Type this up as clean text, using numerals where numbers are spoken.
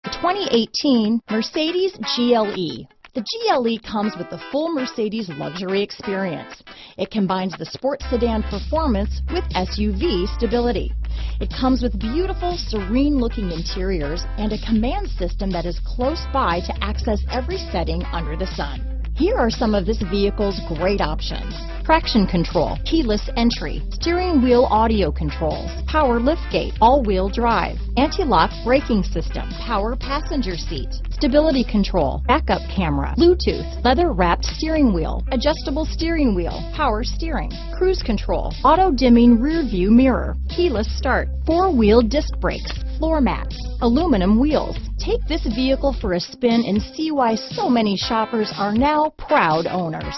The 2018 Mercedes GLE. The GLE comes with the full Mercedes luxury experience. It combines the sports sedan performance with SUV stability. It comes with beautiful, serene-looking interiors and a command system that is close by to access every setting under the sun. Here are some of this vehicle's great options: traction control, keyless entry, steering wheel audio controls, power liftgate, all-wheel drive, anti-lock braking system, power passenger seat, stability control, backup camera, Bluetooth, leather-wrapped steering wheel, adjustable steering wheel, power steering, cruise control, auto-dimming rear-view mirror, keyless start, four-wheel disc brakes, floor mats, aluminum wheels. Take this vehicle for a spin and see why so many shoppers are now proud owners.